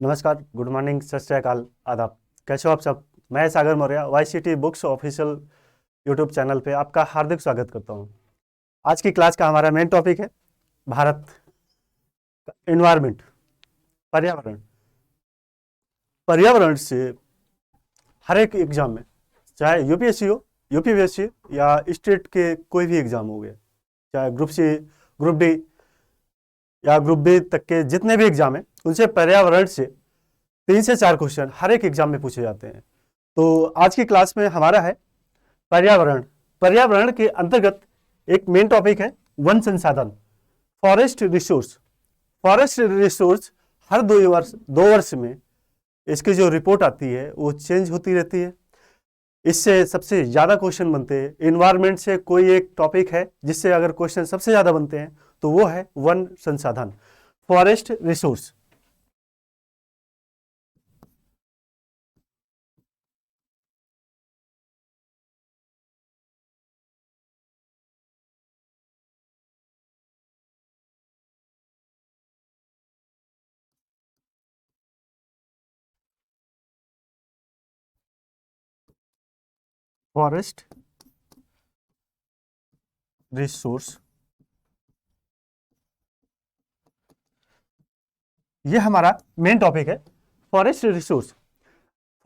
नमस्कार, good morning, सत श्री अकाल, आदाब। कैसे हो आप सब? मैं Sagar Maurya Y City Books official YouTube channel पे आपका हार्दिक स्वागत करता हूँ। आज की क्लास का हमारा मेन टॉपिक है भारत, इन्वायरमेंट, पर्यावरण। पर्यावरण से हर एक एग्जाम में, चाहे यूपीएससी हो, यूपीपीएससी या स्टेट के कोई भी एग्जाम हो गए, चाहे ग्रुप सी, ग्रुप डी या ग्रुप बी तक के जितने भी एग्जाम हैं, उनसे पर्यावरण से 3 से 4 क्वेश्चन हर एक एग्जाम में पूछे जाते हैं। तो आज की क्लास में हमारा है पर्यावरण। पर्यावरण के अंतर्गत एक मेन टॉपिक है वन संसाधन, फॉरेस्ट रिसोर्स। फॉरेस्ट रिसोर्स हर 2 वर्ष में इसकी जो रिपोर्ट आती है वो चेंज होती रहती है। इससे सबसे ज़्यादा क्वेश्चन बनते हैं। इन्वायरमेंट से कोई एक टॉपिक है जिससे अगर क्वेश्चन सबसे ज़्यादा बनते हैं तो वो है वन संसाधन, फॉरेस्ट रिसोर्स। फॉरेस्ट रिसोर्स, ये हमारा मेन टॉपिक है, फॉरेस्ट रिसोर्स।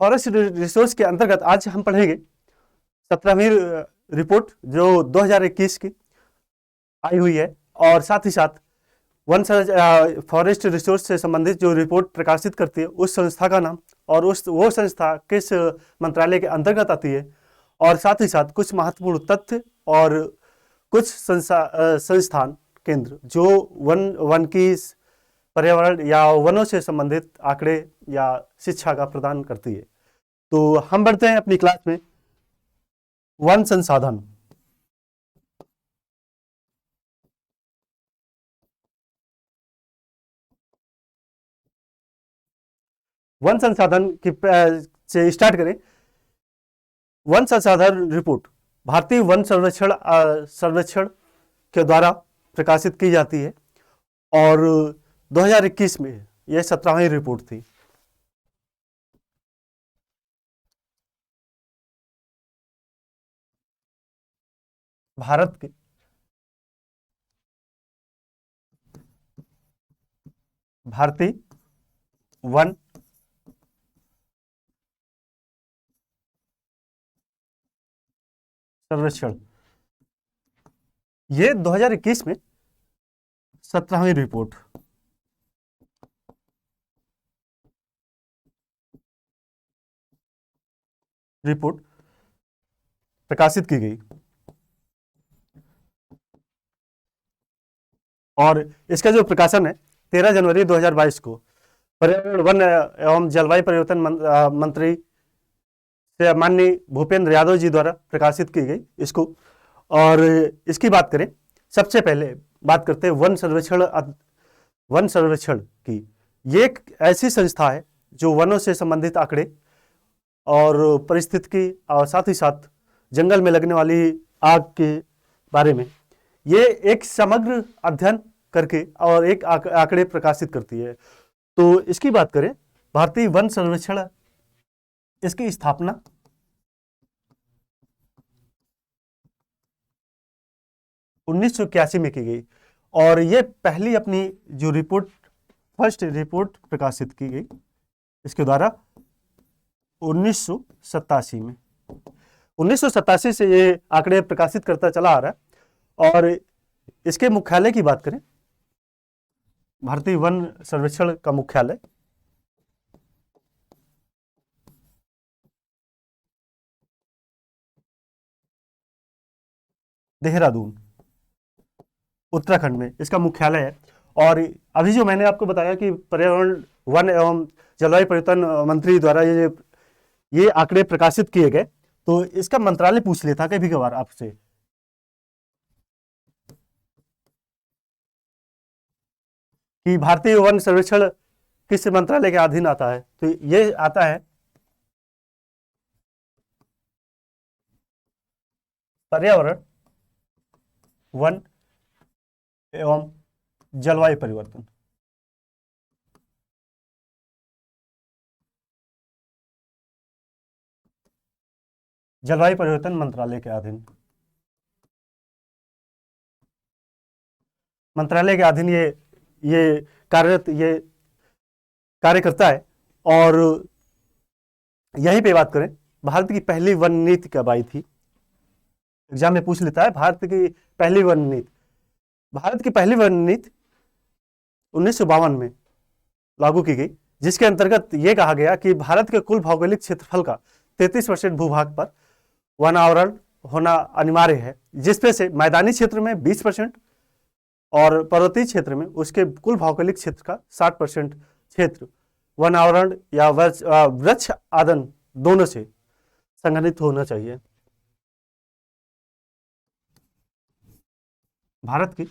फॉरेस्ट रिसोर्स के अंतर्गत आज हम पढ़ेंगे 17वीं रिपोर्ट जो 2021 की आई हुई है, और साथ ही साथ वन फॉरेस्ट रिसोर्स से संबंधित जो रिपोर्ट प्रकाशित करती है उस संस्था का नाम और वो संस्था किस मंत्रालय के अंतर्गत आती है, और साथ ही साथ कुछ महत्वपूर्ण तथ्य और कुछ संस्थान केंद्र जो वन की पर्यावरण या वनों से संबंधित आंकड़े या शिक्षा का प्रदान करती है। तो हम बढ़ते हैं अपनी क्लास में। वन संसाधन, वन संसाधन की से स्टार्ट करें। वन संसाधन रिपोर्ट भारतीय वन सर्वेक्षण के द्वारा प्रकाशित की जाती है, और 2021 में यह 17वीं रिपोर्ट थी। भारत के भारतीय वन सर्वेक्षण, ये 2021 में 17वीं रिपोर्ट प्रकाशित की गई, और इसका जो प्रकाशन है 13 जनवरी 2022 को पर्यावरण वन एवं जलवायु परिवर्तन मंत्री से माननीय भूपेंद्र यादव जी द्वारा प्रकाशित की गई इसको। और इसकी बात करें, सबसे पहले बात करते हैं वन सर्वेक्षण की। ये एक ऐसी संस्था है जो वनों से संबंधित आंकड़े और परिस्थितिकी और साथ ही साथ जंगल में लगने वाली आग के बारे में ये एक समग्र अध्ययन करके और एक आंकड़े प्रकाशित करती है। तो इसकी बात करें, भारतीय वन सर्वेक्षण, इसकी स्थापना 1981 में की गई, और ये पहली अपनी जो रिपोर्ट, फर्स्ट रिपोर्ट प्रकाशित की गई इसके द्वारा 1987 में। 1987 से ये आंकड़े प्रकाशित करता चला आ रहा है। और इसके मुख्यालय की बात करें, भारतीय वन सर्वेक्षण का मुख्यालय देहरादून, उत्तराखंड में इसका मुख्यालय है। और अभी जो मैंने आपको बताया कि पर्यावरण वन एवं जलवायु परिवर्तन मंत्री द्वारा ये आंकड़े प्रकाशित किए गए, तो इसका मंत्रालय पूछ लेता कभी कभार आपसे कि भारतीय वन सर्वेक्षण किस मंत्रालय के अधीन आता है, तो ये आता है पर्यावरण वन एवं जलवायु परिवर्तन। जलवायु परिवर्तन मंत्रालय के अधीन, मंत्रालय के अधीन ये कार्यरत, ये कार्य करता है। और यहीं पे बात करें, भारत की पहली वन नीति कब आई थी? एग्जाम में पूछ लेता है भारत की पहली वन नीति। भारत की पहली वन नीति 1952 में लागू की गई, जिसके अंतर्गत यह कहा गया कि भारत के कुल भौगोलिक क्षेत्रफल का 33% भूभाग पर वन आवरण होना अनिवार्य है, जिसमें से मैदानी क्षेत्र में 20% और पर्वतीय क्षेत्र में उसके कुल भौगोलिक क्षेत्र का 60% क्षेत्र वन आवरण या वृक्ष आदन दोनों से संगठित होना चाहिए। भारत की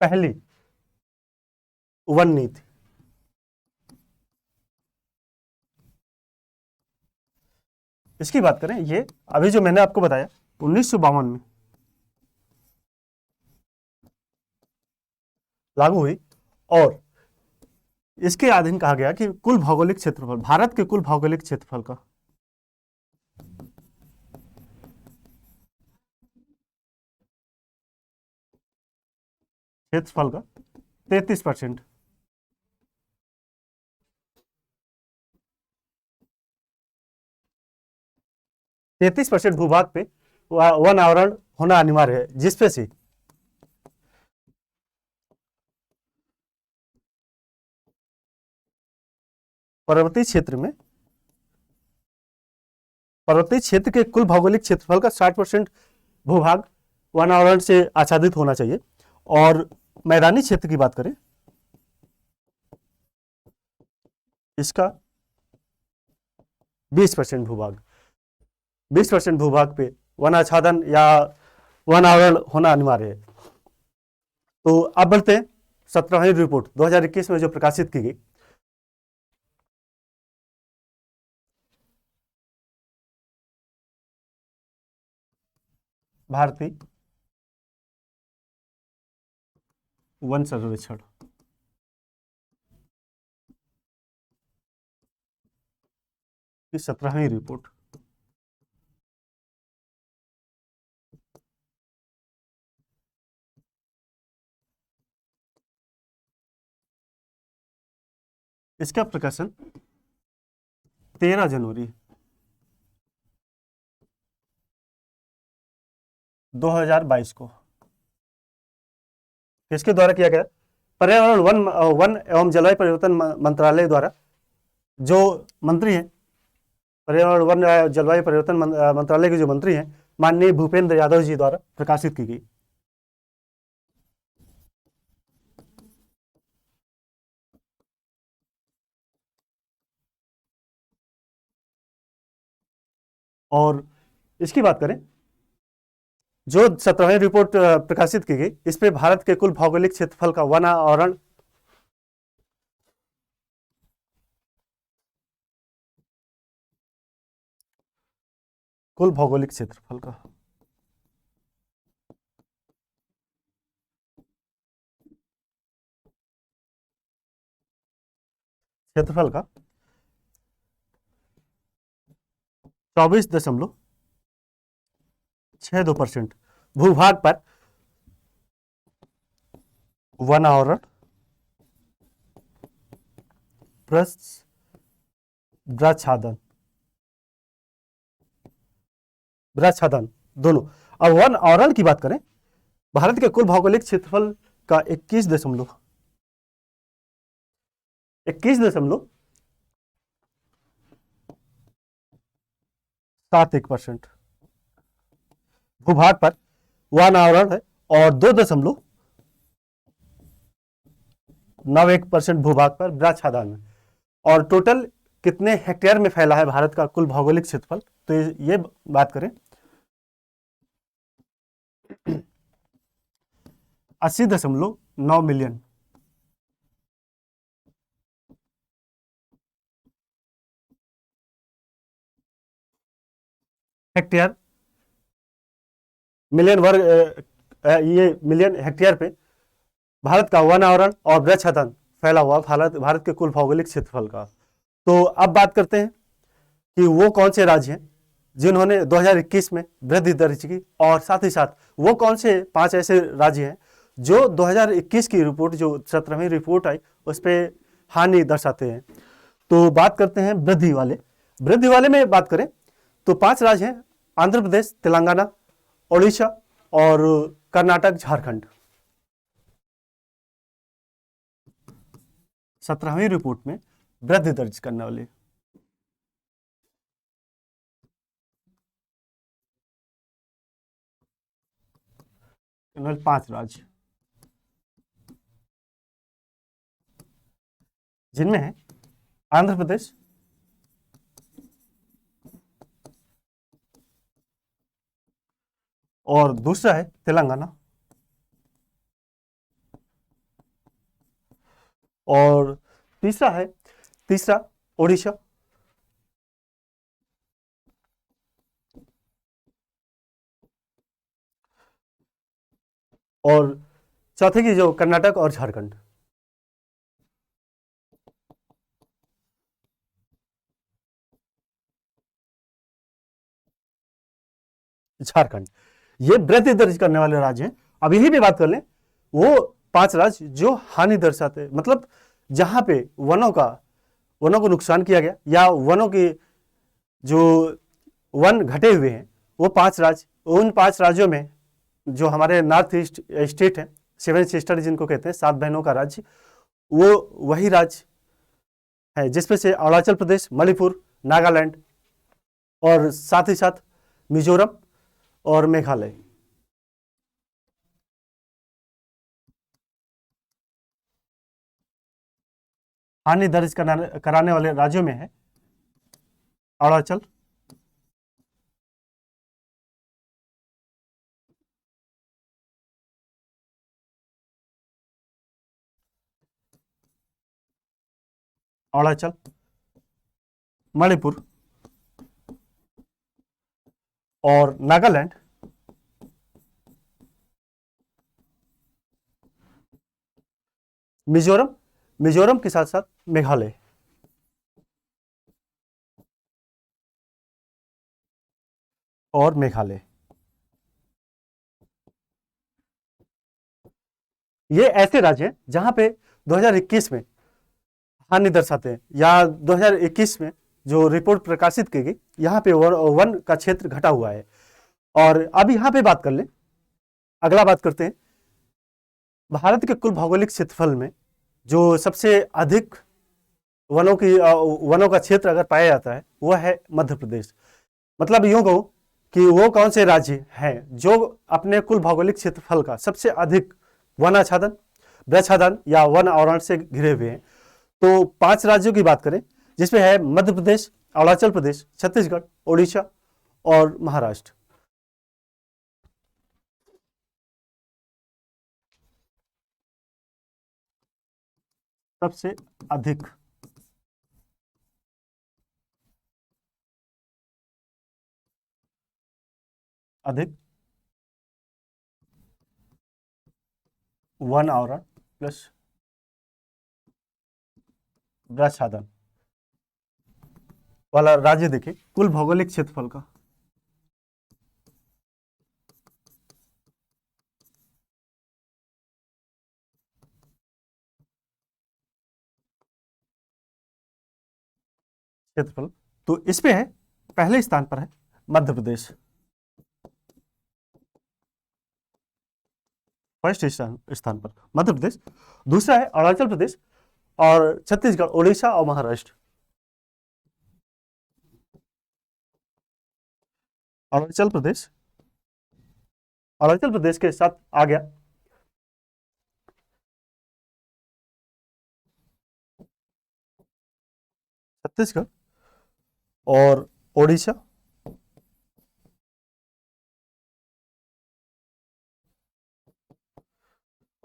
पहली वन नीति, इसकी बात करें, ये अभी जो मैंने आपको बताया 1952 में लागू हुई, और इसके अधीन कहा गया कि कुल भौगोलिक क्षेत्रफल, भारत के कुल भौगोलिक क्षेत्रफल का 33%, 33% भूभाग पे वन आवरण होना अनिवार्य है, जिसपे से पर्वतीय क्षेत्र के कुल भौगोलिक क्षेत्रफल का 60% भूभाग वन आवरण से आच्छादित होना चाहिए। और मैदानी क्षेत्र की बात करें, इसका 20% भूभाग पे वन आच्छादन या वन आवरण होना अनिवार्य है। तो अब बढ़ते हैं 17वीं रिपोर्ट 2021 में जो प्रकाशित की गई। भारतीय वन सर्वेक्षण, की 17वीं रिपोर्ट, इसका प्रकाशन 13 जनवरी 2022 को किसके द्वारा किया गया? पर्यावरण वन एवं जलवायु परिवर्तन मंत्रालय द्वारा जो मंत्री हैं, पर्यावरण वन जलवायु परिवर्तन मंत्रालय के जो मंत्री हैं, माननीय भूपेंद्र यादव जी द्वारा प्रकाशित की गई। और इसकी बात करें, जो 17वीं रिपोर्ट प्रकाशित की गई, इस पे भारत के कुल भौगोलिक क्षेत्रफल का वन आवरण कुल भौगोलिक क्षेत्रफल का क्षेत्रफल का 24.62% भूभाग पर वन आवरण प्लस वृक्षादन दोनों। अब वन आवरण की बात करें, भारत के कुल भौगोलिक क्षेत्रफल का 21.71% भूभाग पर वन आवरण है, और 2.91% भूभाग पर वृक्षादन है। और टोटल कितने हेक्टेयर में फैला है भारत का कुल भौगोलिक क्षेत्रफल? तो ये बात करें, 80.9 मिलियन हेक्टेयर, मिलियन वर्ग, ये मिलियन हेक्टेयर पे भारत का वन आवरण और वृक्षादन फैला हुआ भारत के कुल भौगोलिक क्षेत्रफल का। तो अब बात करते हैं कि वो कौन से राज्य हैं जिन्होंने 2021 में वृद्धि दर्ज की, और साथ ही साथ वो कौन से 5 ऐसे राज्य हैं जो 2021 की रिपोर्ट, जो 17वीं रिपोर्ट आई, उस पर हानि दर्शाते हैं। तो बात करते हैं वृद्धि वाले। वृद्धि वाले में बात करें तो 5 राज्य हैं: आंध्र प्रदेश, तेलंगाना, ओडिशा और कर्नाटक, झारखंड। 17वीं रिपोर्ट में वृद्धि दर्ज करने वाले 5 राज्य, जिनमें है आंध्र प्रदेश, और दूसरा है तेलंगाना, और तीसरा ओडिशा, और चौथे की जो कर्नाटक और झारखंड। झारखंड ये वृद्धि दर्ज करने वाले राज्य हैं। अब यही भी बात कर लें, वो 5 राज्य जो हानि दर्शाते हैं, मतलब जहां पे वनों को नुकसान किया गया या वनों की जो वन घटे हुए हैं, वो 5 राज्य, उन 5 राज्यों में जो हमारे नॉर्थ ईस्ट स्टेट है, 7 सिस्टर जिनको कहते हैं, 7 बहनों का राज्य, वो वही राज्य है जिसमें से अरुणाचल प्रदेश, मणिपुर, नागालैंड और साथ ही साथ मिजोरम और मेघालय। हानि दर्ज कराने वाले राज्यों में है अरुणाचल, मणिपुर और नागालैंड, मिजोरम के साथ साथ मेघालय। और मेघालय ये ऐसे राज्य हैं जहां पे 2021 में हानि दर्शाते हैं, या 2021 में जो रिपोर्ट प्रकाशित की गई, यहाँ पे वन का क्षेत्र घटा हुआ है। और अब यहाँ पे बात कर लें, अगला बात करते हैं भारत के कुल भौगोलिक क्षेत्रफल में जो सबसे अधिक वनों का क्षेत्र अगर पाया जाता है, वह है मध्य प्रदेश। मतलब यूं कहूं कि वो कौन से राज्य हैं जो अपने कुल भौगोलिक क्षेत्रफल का सबसे अधिक वन आच्छादन, वृक्षाच्छादन या वन आवरण से घिरे हुए हैं। तो 5 राज्यों की बात करें, जिसमें है मध्य प्रदेश, अरुणाचल प्रदेश, छत्तीसगढ़, ओडिशा और महाराष्ट्र। सबसे अधिक वन आवरण प्लस वृक्षाच्छादन वाला राज्य देखिए, कुल भौगोलिक क्षेत्रफल का। क्षेत्रफल तो इस पे है, पहले स्थान पर है मध्य प्रदेश, फर्स्ट स्थान पर मध्य प्रदेश। दूसरा है अरुणाचल प्रदेश और छत्तीसगढ़, ओडिशा और महाराष्ट्र। अरुणाचल प्रदेश के साथ आ गया छत्तीसगढ़ और ओडिशा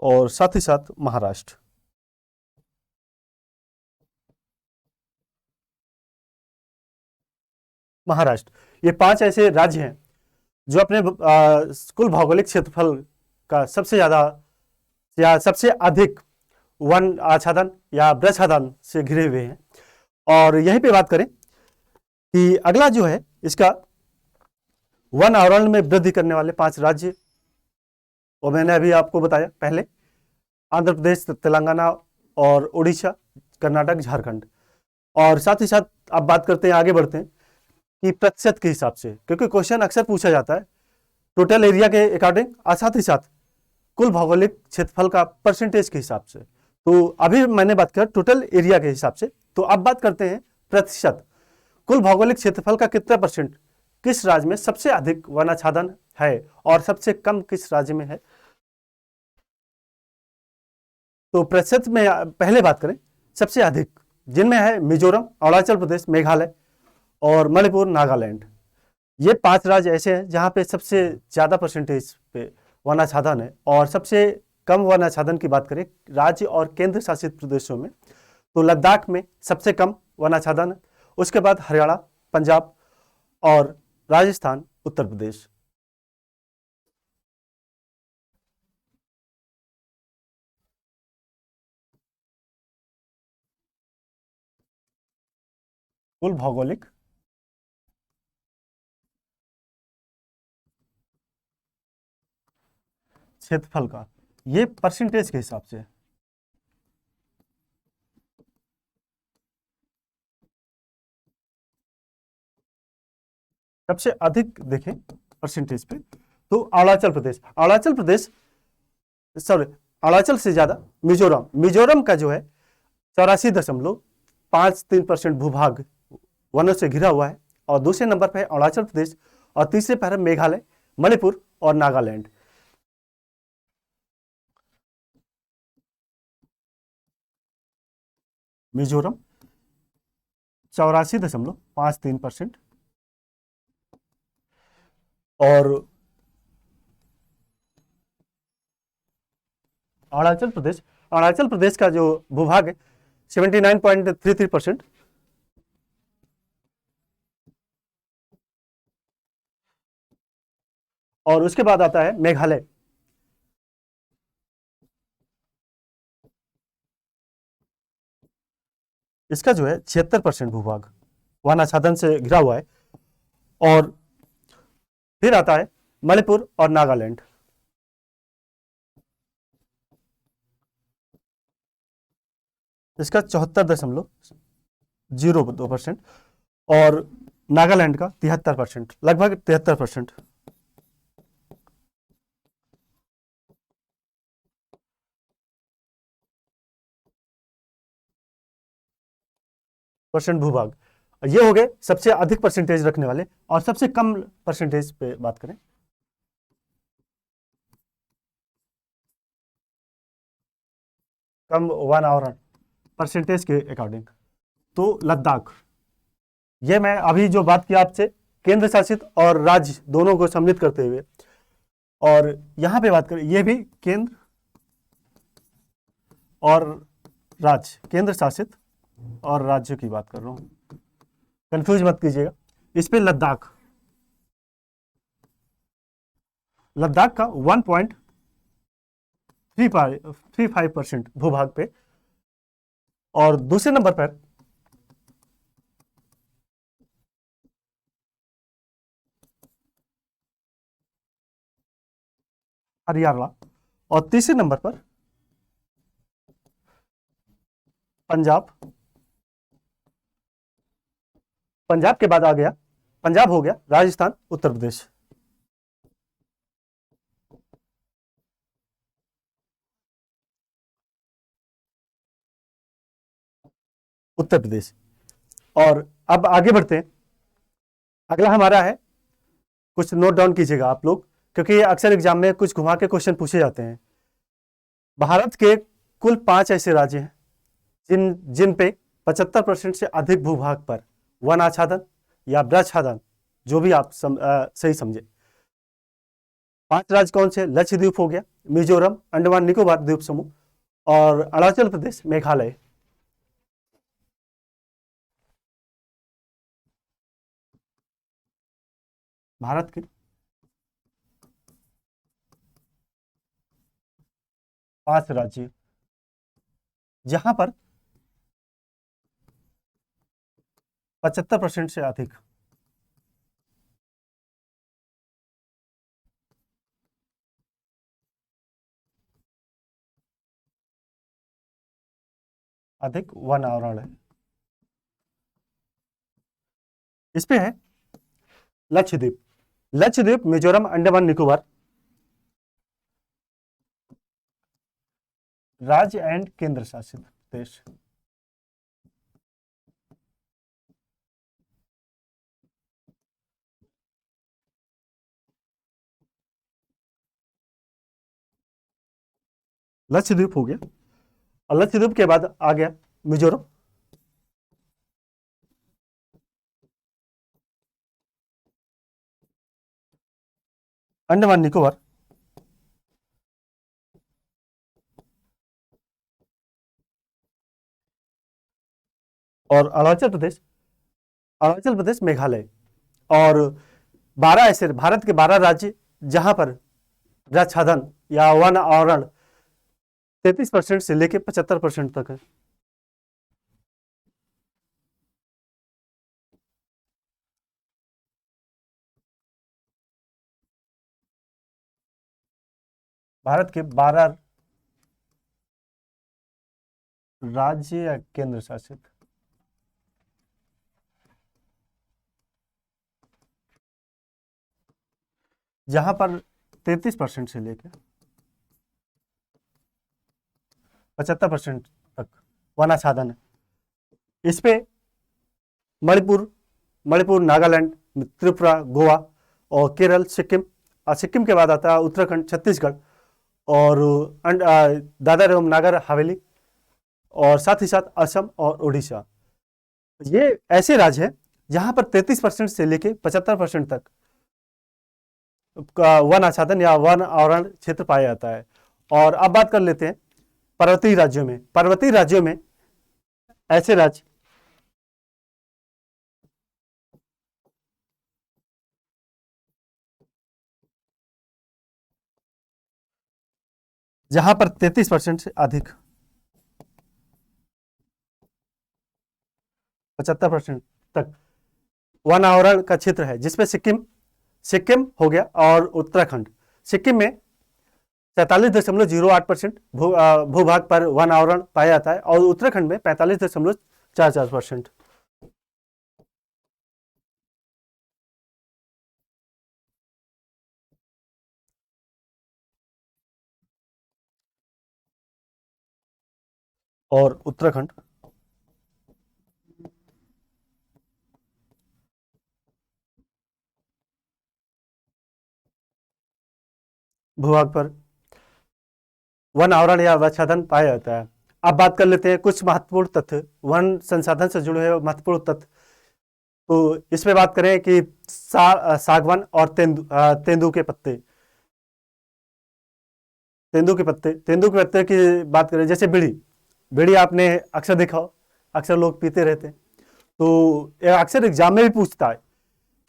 और साथ ही साथ महाराष्ट्र। ये 5 ऐसे राज्य हैं जो अपने कुल भौगोलिक क्षेत्रफल का सबसे ज्यादा या सबसे अधिक वन आच्छादन या वृक्षाच्छादन से घिरे हुए हैं। और यहीं पे बात करें कि अगला जो है इसका वन आवरण में वृद्धि करने वाले 5 राज्य, वो मैंने अभी आपको बताया पहले, आंध्र प्रदेश, तेलंगाना और उड़ीसा, कर्नाटक, झारखंड। और साथ ही साथ अब बात करते हैं, आगे बढ़ते हैं कि प्रतिशत के हिसाब से, क्योंकि क्वेश्चन अक्सर पूछा जाता है टोटल एरिया के अकॉर्डिंग और साथ ही साथ कुल भौगोलिक क्षेत्रफल का परसेंटेज के हिसाब से। तो अभी मैंने बात किया टोटल एरिया के हिसाब से, तो अब बात करते हैं प्रतिशत। कुल भौगोलिक क्षेत्रफल का कितना परसेंट किस राज्य में सबसे अधिक वन आच्छादन है और सबसे कम किस राज्य में है। तो प्रतिशत में पहले बात करें, सबसे अधिक जिनमें है मिजोरम, अरुणाचल प्रदेश, मेघालय और मणिपुर, नागालैंड। ये 5 राज्य ऐसे हैं जहां पे सबसे ज़्यादा परसेंटेज पे वन आच्छादन है। और सबसे कम वन आच्छादन की बात करें राज्य और केंद्र शासित प्रदेशों में, तो लद्दाख में सबसे कम वन आच्छादन है। उसके बाद हरियाणा, पंजाब और राजस्थान, उत्तर प्रदेश। कुल भौगोलिक क्षेत्रफल का, ये परसेंटेज के हिसाब से। सबसे अधिक देखें परसेंटेज पे तो अरुणाचल प्रदेश सॉरी, अरुणाचल से ज्यादा मिजोरम का जो है 84.53% भूभाग वनों से घिरा हुआ है। और दूसरे नंबर पर है अरुणाचल प्रदेश और तीसरे पर है मेघालय, मणिपुर और नागालैंड। मिजोरम 84.53% और अरुणाचल प्रदेश का जो भूभाग है 79.33%। और उसके बाद आता है मेघालय, इसका जो है 76% भूभाग वन आच्छादन से घिरा हुआ है। और फिर आता है मणिपुर और नागालैंड, इसका 74.02%। और नागालैंड का 73%, लगभग 73%। परसेंट भूभाग, ये हो गए सबसे अधिक परसेंटेज रखने वाले। और सबसे कम परसेंटेज पे बात करें, कम वन आवरण परसेंटेज के अकॉर्डिंग, तो लद्दाख। ये मैं अभी जो बात किया आपसे केंद्र शासित और राज्य दोनों को सम्मिलित करते हुए, और यहां पे बात करें ये भी केंद्र और राज्य, केंद्र शासित और राज्य की बात कर रहा हूं, कंफ्यूज मत कीजिएगा। इस पे लद्दाख का 1.35% भूभाग पे। और दूसरे नंबर पर हरियाणा और तीसरे नंबर पर पंजाब। पंजाब के बाद आ गया, पंजाब हो गया राजस्थान, उत्तर प्रदेश। उत्तर प्रदेश। और अब आगे बढ़ते हैं, अगला हमारा है, कुछ नोट डाउन कीजिएगा आप लोग, क्योंकि अक्सर एग्जाम में कुछ घुमा के क्वेश्चन पूछे जाते हैं। भारत के कुल 5 ऐसे राज्य हैं जिन पे 75% से अधिक भूभाग पर वन आच्छादन या वृक्षाच्छादन, जो भी आप सही समझे। 5 राज्य कौन से? लक्षद्वीप हो गया, मिजोरम, अंडमान निकोबार द्वीप समूह और अरुणाचल प्रदेश, मेघालय। भारत के 5 राज्य जहां पर 75% से अधिक अधिक वन आवरण है। इस पे है लक्षद्वीप। लक्षद्वीप, मिजोरम, अंडमान निकोबार राज्य एंड केंद्र शासित प्रदेश। लक्षद्वीप हो गया, और लक्षद्वीप के बाद आ गया मिजोरम, अंडमान निकोबार, और अरुणाचल प्रदेश, अरुणाचल प्रदेश, मेघालय। और 12 ऐसे भारत के 12 राज्य जहां पर वृक्षाधन या वन आवरण 33% से लेकर 75% तक है। भारत के 12 राज्य या केंद्र शासित, जहां पर 33% से लेकर 75% तक वनाच्छादन है। इस पे मणिपुर, नागालैंड, त्रिपुरा, गोवा और केरल, सिक्किम, और सिक्किम के बाद आता है उत्तराखंड, छत्तीसगढ़ और दादर एवं नागर हवेली, और साथ ही साथ असम और उड़ीसा। ये ऐसे राज्य हैं जहां पर 33% से लेके 75% तक का वन आच्छादन या वन आवरण क्षेत्र पाया जाता है। और अब बात कर लेते हैं पर्वतीय राज्यों में। पर्वतीय राज्यों में ऐसे राज्य जहां पर 33% से अधिक 75% तक वन आवरण का क्षेत्र है, जिसमें सिक्किम हो गया और उत्तराखंड। सिक्किम में 43.08% भूभाग पर वन आवरण पाया जाता है, और उत्तराखंड में 45.44%। और उत्तराखंड भूभाग पर वन आवरण या वृक्षाधन पाया जाता है। अब बात कर लेते हैं कुछ महत्वपूर्ण तथ्य, वन संसाधन से जुड़े हुए महत्वपूर्ण तथ्य। तो इसमें बात करें कि सागवान और तेंदू के पत्ते, तेंदू के पत्ते की बात करें, जैसे बीड़ी, बीड़ी आपने अक्सर देखा हो, अक्सर लोग पीते रहते हैं। तो अक्सर एग्जाम में भी पूछता है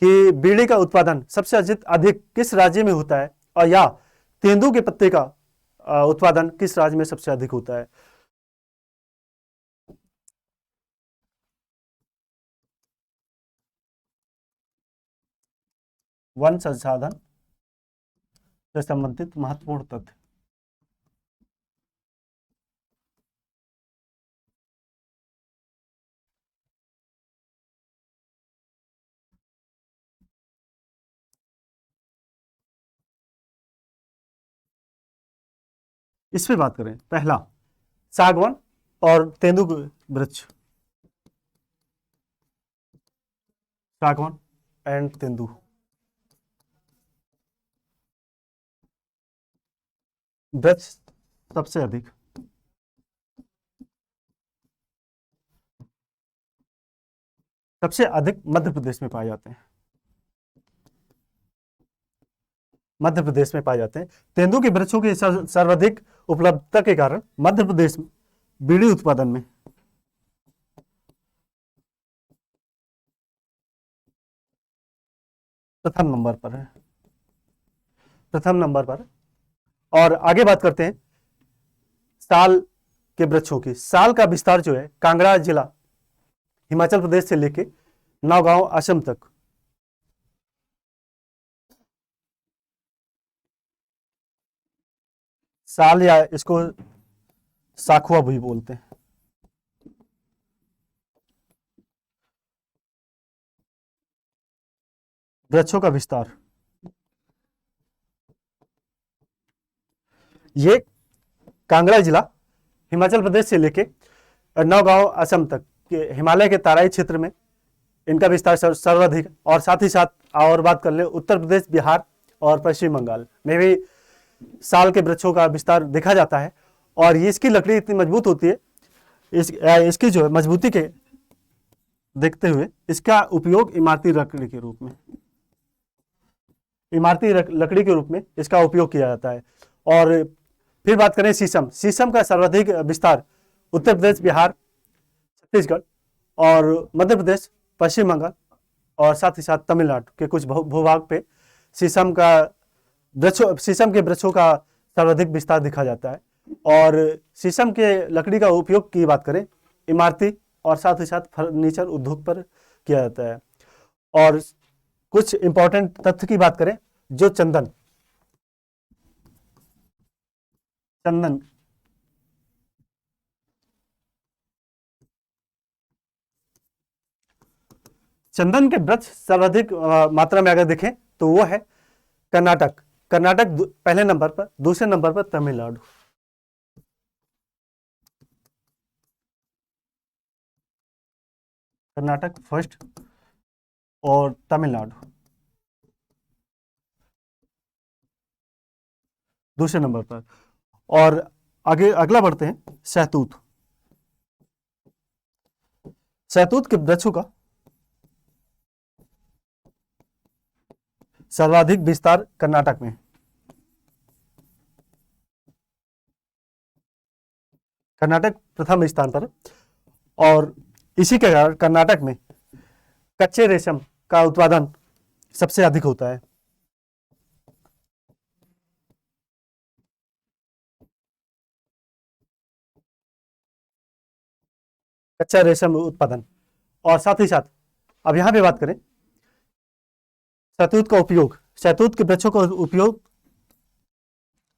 कि बीड़ी का उत्पादन सबसे अधिक किस राज्य में होता है, और या तेंदू के पत्ते का उत्पादन किस राज्य में सबसे अधिक होता है। वन संसाधन से संबंधित महत्वपूर्ण तथ्य। इस पे बात करें, पहला सागवान और तेंदू वृक्ष, सागवान एंड तेंदू। वृक्ष सबसे अधिक मध्य प्रदेश में पाए जाते हैं, मध्य प्रदेश में पाए जाते हैं। तेंदू के वृक्षों की सर्वाधिक उपलब्धता के कारण मध्य प्रदेश में बीड़ी उत्पादन में प्रथम नंबर पर है, प्रथम नंबर पर। और आगे बात करते हैं साल के वृक्षों की। साल का विस्तार जो है कांगड़ा जिला हिमाचल प्रदेश से लेके नौगांव असम तक, साल या इसको साखुआ भी बोलते हैं। वृक्षों का विस्तार। ये कांगड़ा जिला हिमाचल प्रदेश से लेके नौगांव असम तक के हिमालय के तराई क्षेत्र में इनका विस्तार सर्वाधिक। और साथ ही साथ और बात कर ले उत्तर प्रदेश, बिहार और पश्चिम बंगाल में भी साल के वृक्षों का विस्तार देखा जाता है। और ये इसकी लकड़ी इतनी मजबूत होती है, इसकी जो है मजबूती के देखते हुए इसका उपयोग इमारती लकड़ी के रूप में इसका उपयोग किया जाता है। और फिर बात करें शीशम। शीशम का सर्वाधिक विस्तार उत्तर प्रदेश, बिहार, छत्तीसगढ़ और मध्य प्रदेश, पश्चिम बंगाल और साथ ही साथ तमिलनाडु के कुछ भूभाग पे शीशम के वृक्षों का सर्वाधिक विस्तार देखा जाता है। और शीशम के लकड़ी का उपयोग की बात करें इमारती और साथ ही साथ फर्नीचर उद्योग पर किया जाता है। और कुछ इंपॉर्टेंट तथ्य की बात करें, जो चंदन चंदन के वृक्ष सर्वाधिक मात्रा में अगर देखें तो वो है कर्नाटक। पहले नंबर पर, दूसरे नंबर पर तमिलनाडु। कर्नाटक फर्स्ट और तमिलनाडु दूसरे नंबर पर। और आगे अगला बढ़ते हैं, सहतूत के वृक्षों का सर्वाधिक विस्तार कर्नाटक में। कर्नाटक प्रथम स्थान पर। और इसी के कारण कर्नाटक में कच्चे रेशम का उत्पादन सबसे अधिक होता है। कच्चा रेशम उत्पादन। और साथ ही साथ अब यहां पे बात करें शहतूत के वृक्षों का उपयोग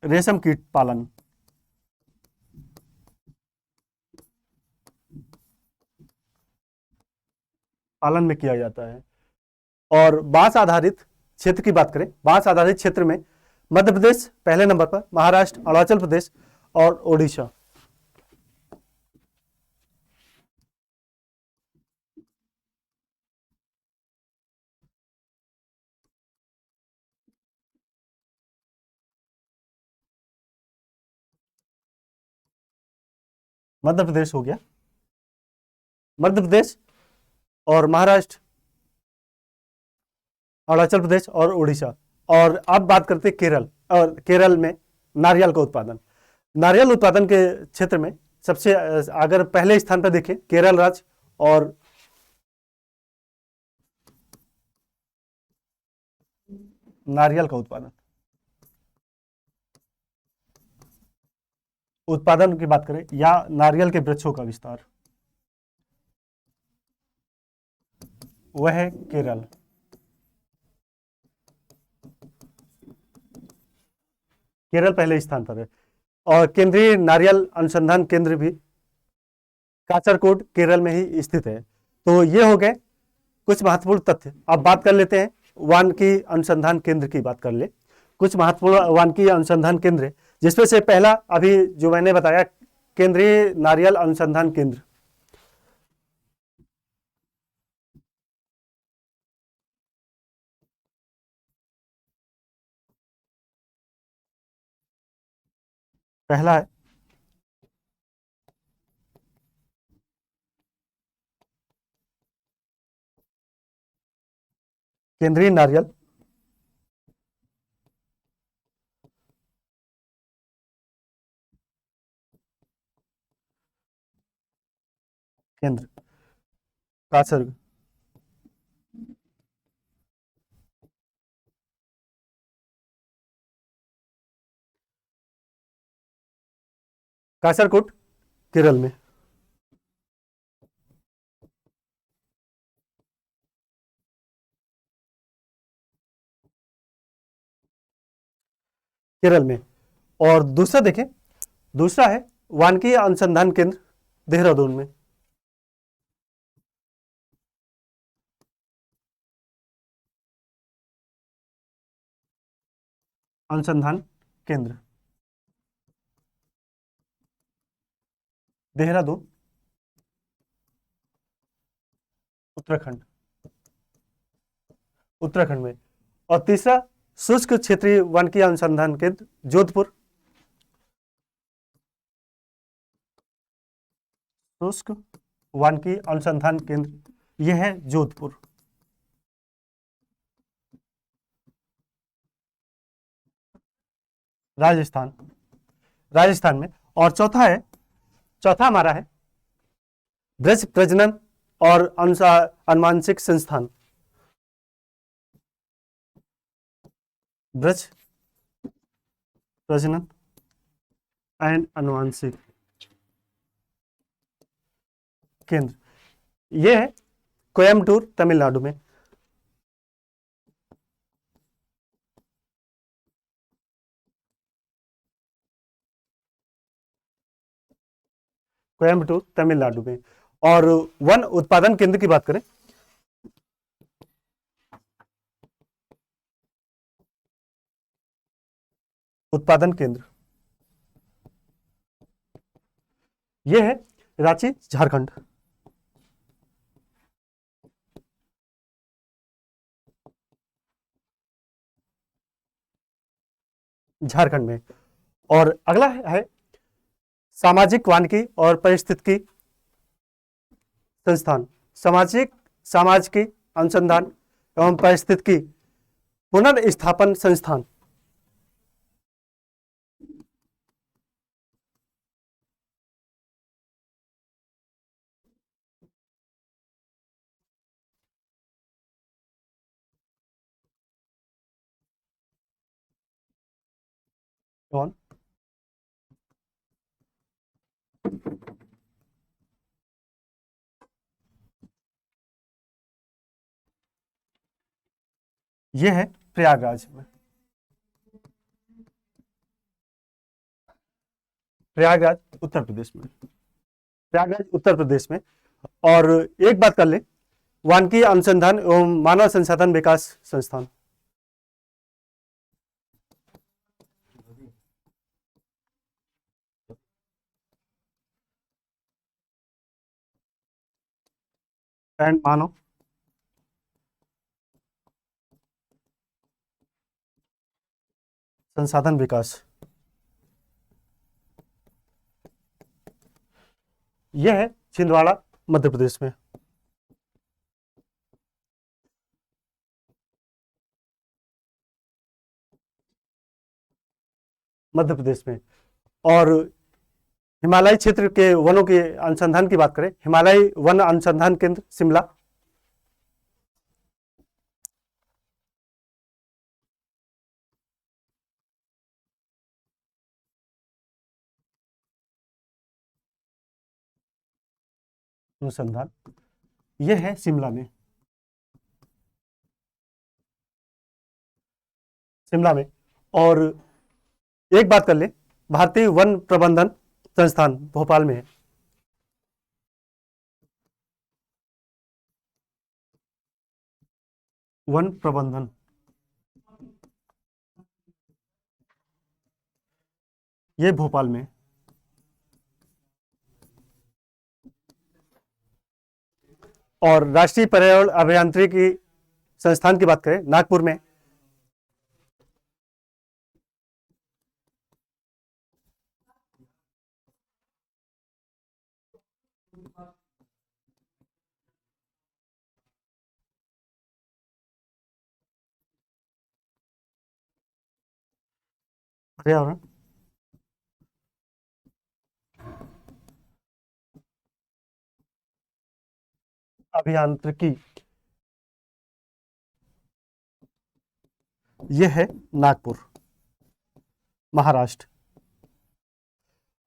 रेशम कीट पालन में किया जाता है। और बांस आधारित क्षेत्र की बात करें, बांस आधारित क्षेत्र में मध्य प्रदेश पहले नंबर पर, महाराष्ट्र, अरुणाचल प्रदेश और ओडिशा। मध्य प्रदेश हो गया, मध्य प्रदेश और महाराष्ट्र, अरुणाचल प्रदेश और उड़ीसा। और अब बात करते हैं केरल। और केरल में नारियल का उत्पादन। नारियल उत्पादन के क्षेत्र में सबसे अगर पहले स्थान पर देखें केरल राज्य। और नारियल का उत्पादन की बात करें या नारियल के वृक्षों का विस्तार, वह है केरल। केरल पहले स्थान पर है। और केंद्रीय नारियल अनुसंधान केंद्र भी कासरकोड केरल में ही स्थित है। तो ये हो गए कुछ महत्वपूर्ण तथ्य। अब बात कर लेते हैं वानिकी अनुसंधान केंद्र की बात कर ले। कुछ महत्वपूर्ण वानिकी अनुसंधान केंद्र, जिसमें से पहला अभी जो मैंने बताया केंद्रीय नारियल अनुसंधान केंद्र। पहला है केंद्रीय नारियल केंद्र कासरकोट केरल में। केरल में। और दूसरा देखें, दूसरा है वानिकी अनुसंधान केंद्र देहरादून में। अनुसंधान केंद्र, देहरादून, उत्तराखंड, उत्तराखंड में। और तीसरा, शुष्क क्षेत्रीय वानिकी अनुसंधान केंद्र, जोधपुर, शुष्क वानिकी अनुसंधान केंद्र, यह है जोधपुर। राजस्थान, राजस्थान में। और चौथा हमारा है ब्रज प्रजनन और अनुवांशिक संस्थान, ब्रज प्रजनन एंड अनुवांशिक केंद्र, यह है कोयम्बटूर, तमिलनाडु में। कोयम्बटूर, तमिलनाडु में। और वन उत्पादन केंद्र की बात करें, उत्पादन केंद्र, यह है रांची, झारखंड। झारखंड में। और अगला है सामाजिक वानिकी और पारिस्थितिकी संस्थान, समाज की अनुसंधान एवं पारिस्थितिकी पुनर्स्थापन संस्थान, कौन? यह है प्रयागराज में, प्रयागराज उत्तर प्रदेश में, प्रयागराज उत्तर प्रदेश में। और एक बात कर ले, वानिकी अनुसंधान एवं मानव संसाधन विकास संस्थान, एंड मानव संसाधन विकास, यह है छिंदवाड़ा, मध्य प्रदेश में। मध्य प्रदेश में। और हिमालय क्षेत्र के वनों के अनुसंधान की बात करें, हिमालय वन अनुसंधान केंद्र, शिमला, अनुसंधान, यह है शिमला में, शिमला में। और एक बात कर ले, भारतीय वन प्रबंधन संस्थान भोपाल में है, वन प्रबंधन, ये भोपाल में। और राष्ट्रीय पर्यावरण अभियांत्रिकी संस्थान की बात करें, नागपुर में, पर्यावरण अभियांत्रिकी, यह है नागपुर, महाराष्ट्र।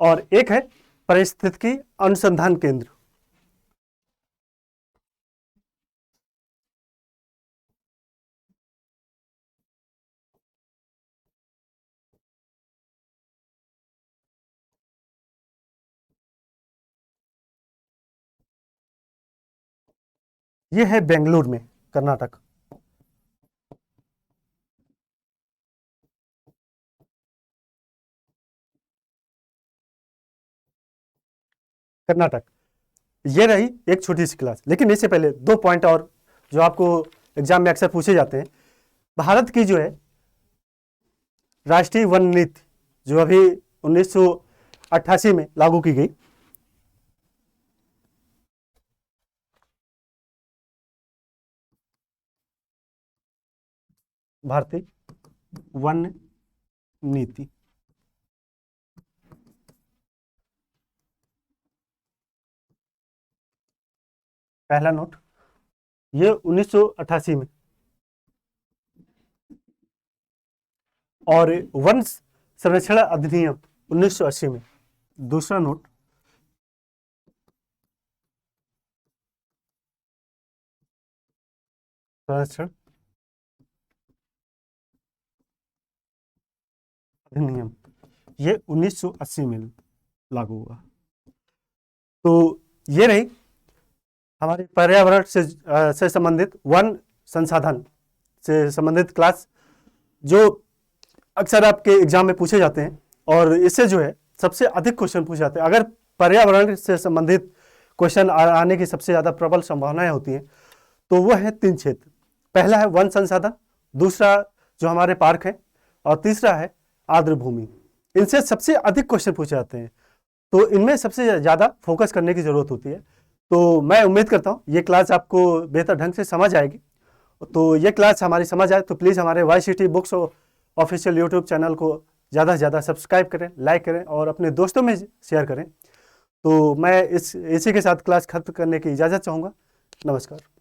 और एक है पारिस्थितिकी अनुसंधान केंद्र, यह है बेंगलुरु में, कर्नाटक। कर्नाटक। ये रही एक छोटी सी क्लास। लेकिन इससे पहले 2 पॉइंट और जो आपको एग्जाम में अक्सर पूछे जाते हैं। भारत की जो है राष्ट्रीय वन नीति जो अभी 1988 में लागू की गई, भारतीय वन नीति, पहला नोट, ये 1988 में। और वन संरक्षण अधिनियम 1980 में। दूसरा नोट, संरक्षण अधिनियम, ये 1980 में लागू हुआ। तो ये रही हमारे पर्यावरण से संबंधित, वन संसाधन से संबंधित क्लास, जो अक्सर आपके एग्जाम में पूछे जाते हैं। और इससे जो है सबसे अधिक क्वेश्चन पूछे जाते हैं। अगर पर्यावरण से संबंधित क्वेश्चन आने की सबसे ज़्यादा प्रबल संभावनाएं होती हैं तो वह है 3 क्षेत्र। पहला है वन संसाधन, दूसरा जो हमारे पार्क है, और तीसरा है आर्द्र भूमि। इनसे सबसे अधिक क्वेश्चन पूछे जाते हैं, तो इनमें सबसे ज़्यादा फोकस करने की ज़रूरत होती है। तो मैं उम्मीद करता हूँ ये क्लास आपको बेहतर ढंग से समझ आएगी। तो ये क्लास हमारी समझ आए तो प्लीज़ हमारे YCT books official YouTube channel को ज़्यादा से ज़्यादा सब्सक्राइब करें, लाइक करें और अपने दोस्तों में शेयर करें। तो मैं इसी के साथ क्लास खत्म करने की इजाज़त चाहूँगा। नमस्कार।